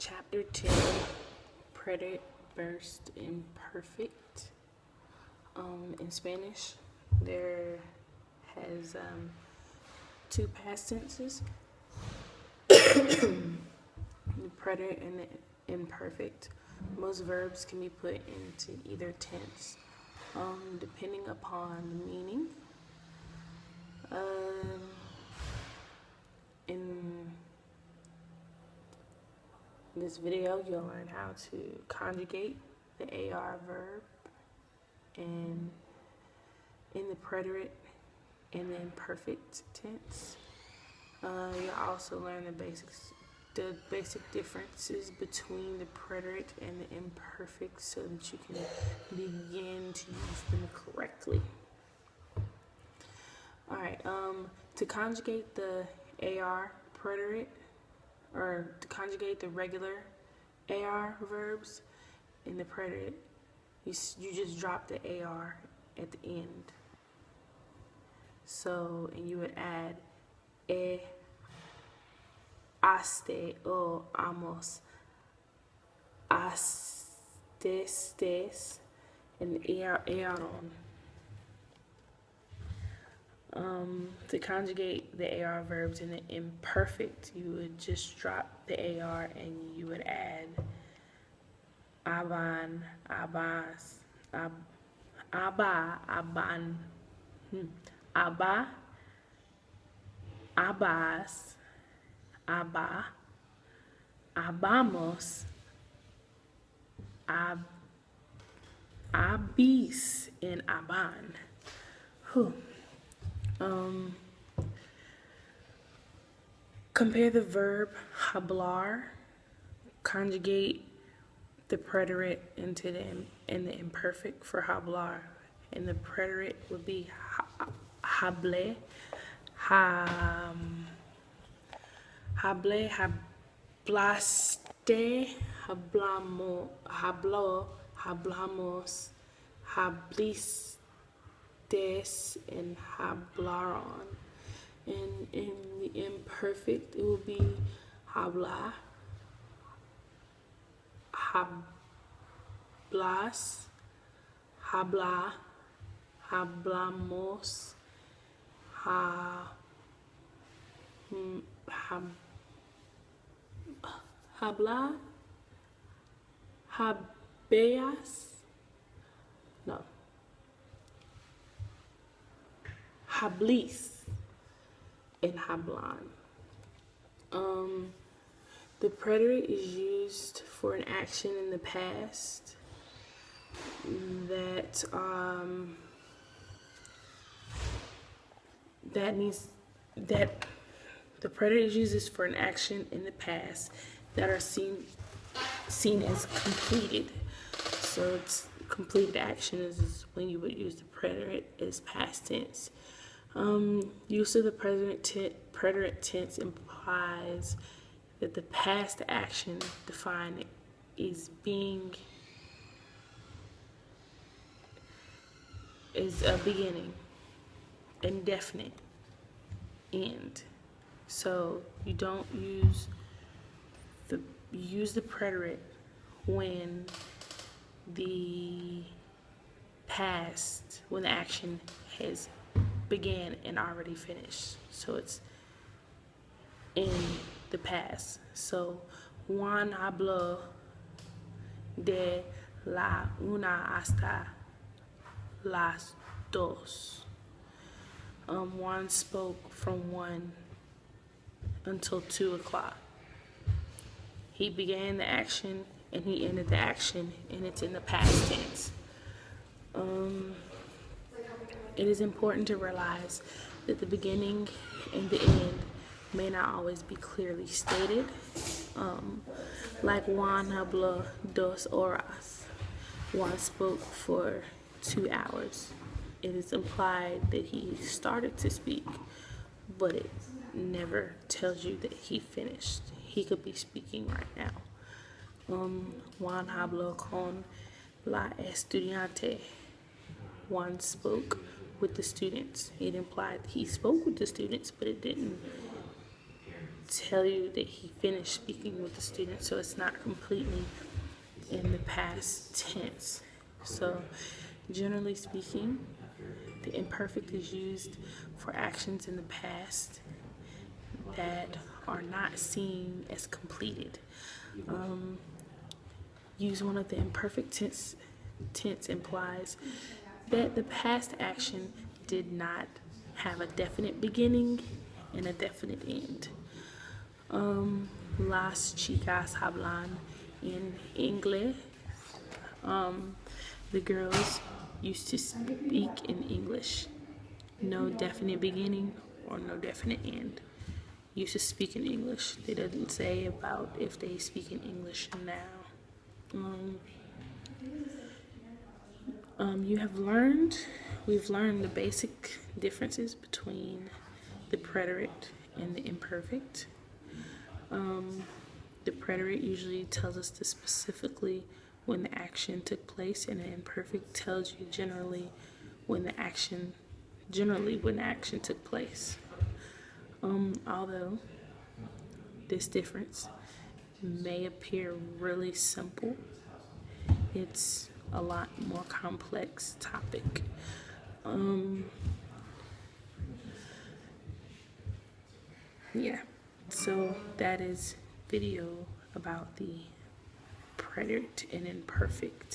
Chapter 10, Predicate, Burst, Imperfect. In Spanish, there has two past tenses, the predicate and the imperfect. Most verbs can be put into either tense, depending upon the meaning. In this video, you'll learn how to conjugate the AR verb and in the preterite and the imperfect tense. You'll also learn the basic differences between the preterite and the imperfect so that you can begin to use them correctly. Alright, to conjugate the AR preterite, or to conjugate the regular AR verbs in the preterite, you just drop the AR at the end. So, and you would add aste o amos, astes, and earon. To conjugate the AR verbs in the imperfect, you would just drop the AR and you would add aban, abas, abba, aban, abba, abas, abba, abamos, abis, and aban. Compare the verb hablar, conjugate the preterite into the imperfect for hablar, and the preterite would be hable, hable, hablaste, hablamos, hablistes, and hablaron. And in the imperfect, it will be habla, hablas, habla, hablamos, habla, habeas, no, hablis, and hablan. The preterite is used for an action in the past that the preterite uses for an action in the past that are seen as completed. So it's completed action is when you would use the preterite as past tense. Use of the preterite tense implies that the past action defined is a beginning, indefinite end. So you don't use the preterite when the action has began and already finished. So it's in the past. So Juan habló de la una hasta las dos. Juan spoke from 1 until 2 o'clock. He began the action and he ended the action, and it's in the past tense. It is important to realize that the beginning and the end may not always be clearly stated. Like Juan habló 2 horas. Juan spoke for 2 hours. It is implied that he started to speak, but it never tells you that he finished. He could be speaking right now. Juan habló con la estudiante. Juan spoke with the students. It implied he spoke with the students, but it didn't tell you that he finished speaking with the student, so it's not completely in the past tense. So generally speaking, the imperfect is used for actions in the past that are not seen as completed. Use one of the imperfect tense implies that the past action did not have a definite beginning and a definite end. Las chicas hablan en inglés. The girls used to speak in English. No definite beginning or no definite end. Used to speak in English. They didn't say about if they speak in English now. We've learned the basic differences between the preterite and the imperfect. The preterite usually tells us this specifically when the action took place, and the imperfect tells you generally when the action took place. Although this difference may appear really simple, it's a lot more complex topic. Yeah, so that is video about the preterite and imperfect.